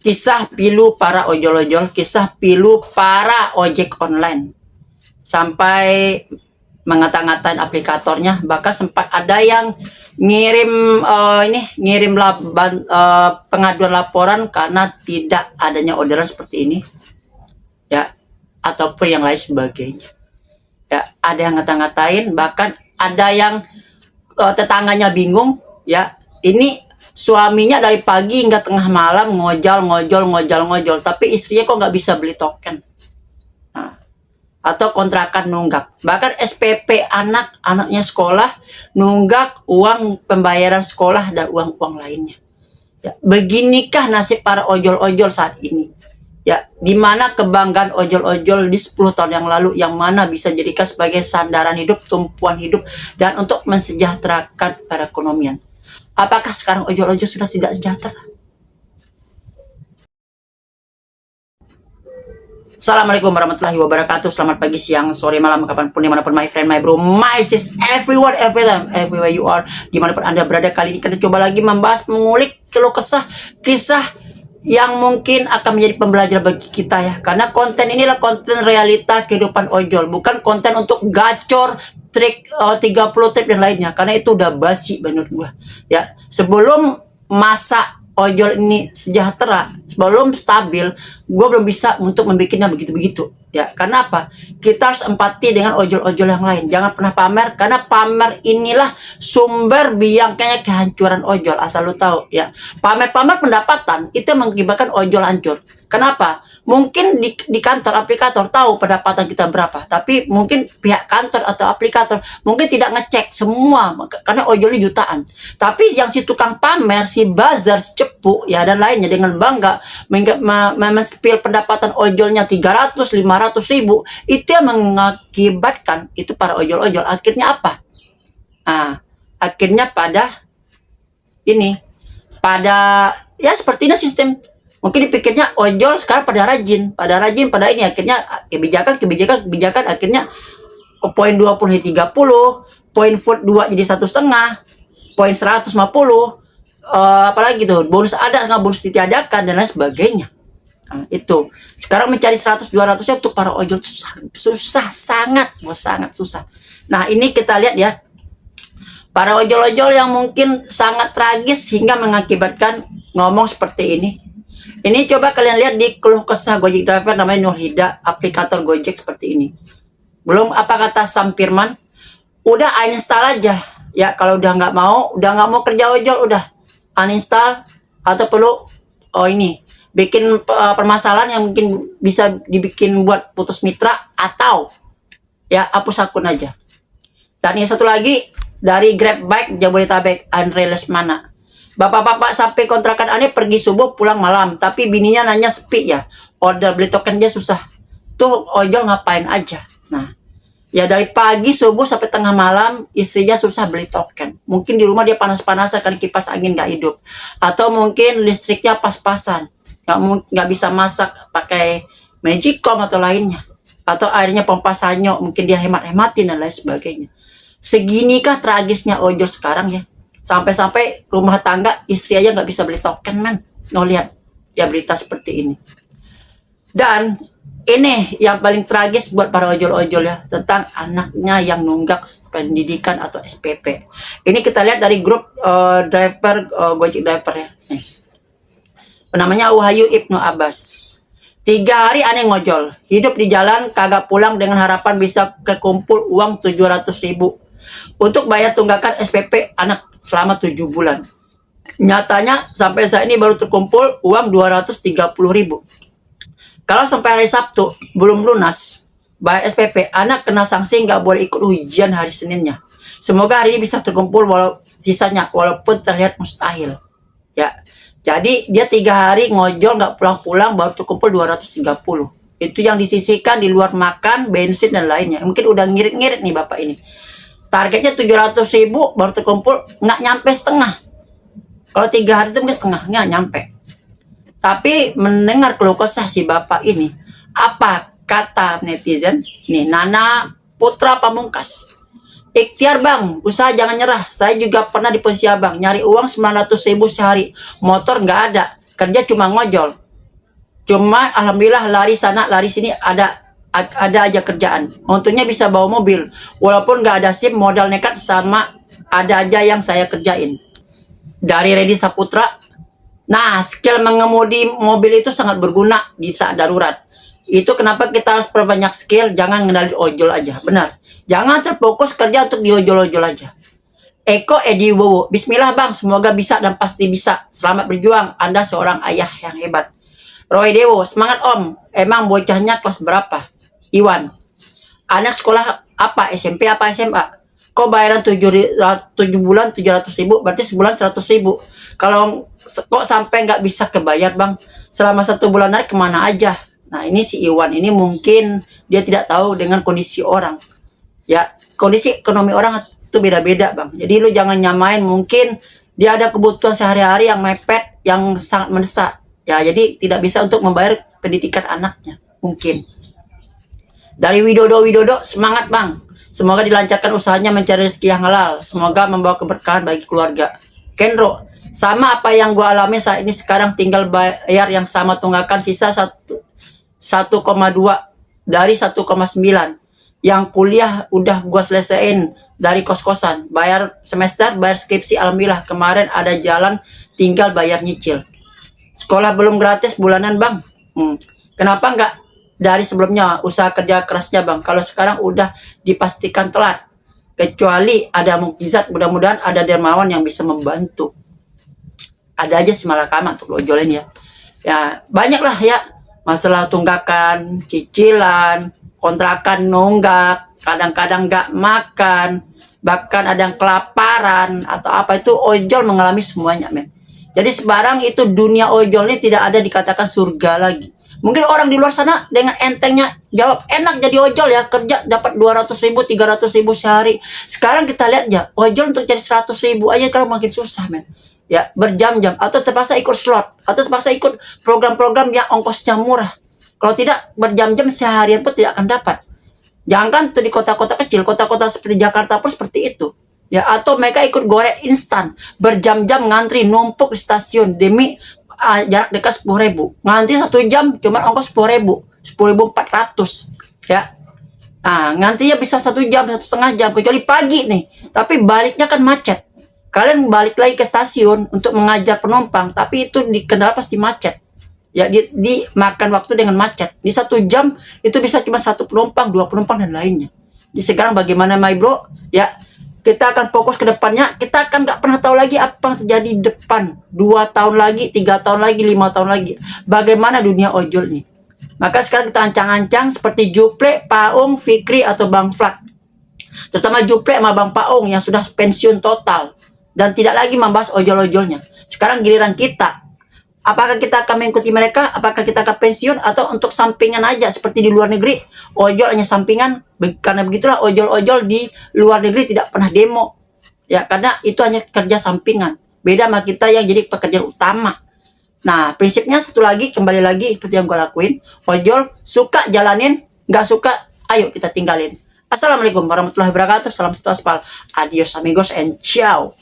kisah pilu para ojol-ojol, kisah pilu para ojek online. Sampai mengata-ngatain aplikatornya, bahkan sempat ada yang ngirim pengaduan laporan karena tidak adanya orderan seperti ini, ya, ataupun yang lain sebagainya. Ya, ada yang ngata-ngatain, bahkan ada yang tetangganya bingung, ya, ini suaminya dari pagi hingga tengah malam ngojol, tapi istrinya kok nggak bisa beli token. Nah, atau kontrakan nunggak, bahkan SPP anaknya sekolah nunggak uang pembayaran sekolah dan uang lainnya. Ya, beginikah nasib para ojol-ojol saat ini? Ya, dimana kebanggaan ojol-ojol di 10 tahun yang lalu, yang mana bisa jadikan sebagai sandaran hidup, tumpuan hidup, dan untuk mensejahterakan perekonomian. Apakah sekarang ojol-ojol sudah tidak sejahtera? Assalamualaikum warahmatullahi wabarakatuh. Selamat pagi, siang, sore, malam, kapanpun, dimanapun my friend, my bro, my sis, everyone, every time, everywhere you are, dimanapun anda berada. Kali ini kita coba lagi mengulik keluh kesah, kisah yang mungkin akan menjadi pembelajaran bagi kita, ya. Karena konten inilah konten realita kehidupan ojol, bukan konten untuk gacor, trik 30 trik dan lainnya, karena itu udah basi menurut gua, ya. Sebelum masa ojol ini sejahtera, sebelum stabil, gue belum bisa untuk membuatnya begitu-begitu, ya. Karena apa? Kita harus empati dengan ojol-ojol yang lain. Jangan pernah pamer, karena pamer inilah sumber biangnya kehancuran ojol. Asal lu tahu, ya. Pamer-pamer pendapatan itu mengakibatkan ojol hancur. Kenapa? Mungkin di kantor aplikator tahu pendapatan kita berapa, tapi mungkin pihak kantor atau aplikator mungkin tidak ngecek semua, karena ojolnya jutaan. Tapi yang si tukang pamer, si buzzer, si cepu, ya, dan lainnya dengan bangga men-spill pendapatan ojolnya 300, 500 ribu, itu yang mengakibatkan itu para ojol-ojol akhirnya apa? Nah, akhirnya pada ya seperti ini sistem. Mungkin dipikirnya ojol sekarang pada rajin, pada ini, akhirnya kebijakan akhirnya poin 20 jadi 30, poin food 2 jadi 1,5, poin 150, apalagi tuh bonus ada nggak, bonus ditiadakan dan lain sebagainya. Nah, itu sekarang mencari 100-200 ya untuk para ojol susah, sangat susah. Nah, ini kita lihat, ya, para ojol-ojol yang mungkin sangat tragis hingga mengakibatkan ngomong seperti ini. Ini coba kalian lihat di keluh kesah Gojek driver namanya Nurhida, aplikator Gojek seperti ini. Belum apa kata Sam Firman, udah uninstall aja, ya. Kalau udah nggak mau kerja ojol, udah uninstall, atau perlu bikin permasalahan yang mungkin bisa dibikin buat putus mitra, atau ya hapus akun aja. Dan yang satu lagi dari Grab Bike Jabodetabek, Andre Lesmana. Bapak-bapak sampai kontrakan aneh pergi subuh pulang malam, tapi bininya nanya sepi, ya. Order beli token dia susah. Tuh ojol ngapain aja? Nah, ya dari pagi subuh sampai tengah malam istrinya susah beli token. Mungkin di rumah dia panas-panasan karena kipas angin nggak hidup, atau mungkin listriknya pas-pasan, nggak bisa masak pakai Magicom atau lainnya, atau airnya pompa sanyo mungkin dia hemat-hematin dan lain sebagainya. Seginikah tragisnya ojol sekarang, ya? Sampai-sampai rumah tangga istri aja nggak bisa beli token, man. No, lihat ya berita seperti ini. Dan ini yang paling tragis buat para ojol-ojol, ya, tentang anaknya yang nunggak pendidikan atau SPP. Ini kita lihat dari grup driver Gojek driver, ya. Nih. Namanya Wahyu Ibnu Abbas. 3 hari aneh ngojol, hidup di jalan, kagak pulang dengan harapan bisa kekumpul uang 700 ribu untuk bayar tunggakan SPP anak selama 7 bulan. Nyatanya sampai saat ini baru terkumpul uang 230 ribu. Kalau sampai hari Sabtu belum lunas bayar SPP, anak kena sanksi nggak boleh ikut ujian hari Seninnya. Semoga hari ini bisa terkumpul sisanya, walaupun terlihat mustahil, ya. Jadi dia 3 hari ngojol nggak pulang-pulang baru terkumpul 230. Itu yang disisihkan di luar makan, bensin dan lainnya. Mungkin udah ngirit-ngirit nih bapak ini. Targetnya 700 ribu baru terkumpul, nggak nyampe setengah. Kalau 3 hari itu mungkin setengah, nggak nyampe. Tapi mendengar keluh kesah si bapak ini, apa kata netizen? Nih, Nana Putra Pamungkas. Ikhtiar bang, usaha jangan nyerah. Saya juga pernah di posisi abang, nyari uang 900 ribu sehari. Motor nggak ada, kerja cuma ngojol. Cuma alhamdulillah lari sana lari sini ada aja kerjaan. Untungnya bisa bawa mobil. Walaupun nggak ada SIM, modal nekat sama ada aja yang saya kerjain. Dari Redi Saputra. Nah, skill mengemudi mobil itu sangat berguna di saat darurat. Itu kenapa kita harus perbanyak skill, jangan ngendali ojol aja. Benar. Jangan terfokus kerja untuk diojol-ojol aja. Eko Edi Bowo. Bismillah bang, semoga bisa dan pasti bisa. Selamat berjuang, Anda seorang ayah yang hebat. Roy Dewo, semangat om. Emang bocahnya kelas berapa? Iwan, anak sekolah apa? SMP apa SMA? Kok bayaran 7 bulan 700.000, berarti sebulan 100.000. Kalau kok sampai nggak bisa kebayar bang? Selama 1 bulan naik kemana aja? Nah ini si Iwan ini mungkin dia tidak tahu dengan kondisi orang. Ya kondisi ekonomi orang itu beda-beda bang. Jadi lu jangan nyamain, mungkin dia ada kebutuhan sehari-hari yang mepet, yang sangat mendesak. Ya, jadi tidak bisa untuk membayar pendidikan anaknya. Mungkin. Dari Widodo, semangat bang. Semoga dilancarkan usahanya mencari rezeki yang halal. Semoga membawa keberkahan bagi keluarga. Kenro, sama apa yang gue alami saat ini, sekarang tinggal bayar yang sama tunggakan sisa 1,2 dari 1,9. Yang kuliah udah gue selesaiin dari kos-kosan. Bayar semester, bayar skripsi, alhamdulillah. Kemarin ada jalan, tinggal bayar nyicil. Sekolah belum gratis bulanan bang. Kenapa nggak dari sebelumnya usaha kerja kerasnya bang? Kalau sekarang udah dipastikan telat. Kecuali ada mukjizat, mudah-mudahan ada dermawan yang bisa membantu. Ada aja si malakama untuk lo ojolin ya. Ya banyak lah ya. Masalah tunggakan, cicilan, kontrakan nunggak, kadang-kadang nggak makan, bahkan ada yang kelaparan atau apa, itu ojol mengalami semuanya men. Jadi sekarang itu dunia ojol ini tidak ada dikatakan surga lagi. Mungkin orang di luar sana dengan entengnya jawab, enak jadi ojol ya, kerja dapat 200.000, 300.000 sehari. Sekarang kita lihat ya, ojol untuk cari 100.000 aja kalau makin susah men. Ya berjam-jam, atau terpaksa ikut slot, atau terpaksa ikut program-program yang ongkosnya murah. Kalau tidak berjam-jam seharian pun tidak akan dapat. Jangan tuh di kota-kota kecil, kota-kota seperti Jakarta pun seperti itu. Ya, atau mereka ikut goreng instan, berjam-jam ngantri numpuk di stasiun demi jarak dekat 10.000. Ngantri 1 jam cuma ongkos 10.000, 10.400. Ya, ngantrinya bisa 1 jam, 1,5 jam, kecuali pagi nih. Tapi baliknya kan macet. Kalian balik lagi ke stasiun untuk mengajar penumpang, tapi itu di kendala pasti macet. Ya, di makan waktu dengan macet. Di 1 jam itu bisa cuma 1 penumpang, 2 penumpang dan lainnya. Di sekarang bagaimana my bro? Ya, kita akan fokus ke depannya. Kita akan nggak pernah tahu lagi apa yang terjadi di depan. 2 tahun lagi, 3 tahun lagi, 5 tahun lagi. Bagaimana dunia ojol ini. Maka sekarang kita ancang-ancang seperti Juple, Paung, Fikri, atau Bang Flak. Terutama Juple sama Bang Paung yang sudah pensiun total. Dan tidak lagi membahas ojol-ojolnya. Sekarang giliran kita. Apakah kita akan mengikuti mereka? Apakah kita akan pensiun? Atau untuk sampingan aja seperti di luar negeri? Ojol hanya sampingan. Karena begitulah ojol-ojol di luar negeri tidak pernah demo. Ya, karena itu hanya kerja sampingan. Beda sama kita yang jadi pekerjaan utama. Nah, prinsipnya satu lagi, kembali lagi seperti yang gue lakuin. Ojol suka jalanin, nggak suka, ayo kita tinggalin. Assalamualaikum warahmatullahi wabarakatuh. Salam satu aspal. Adios amigos and ciao.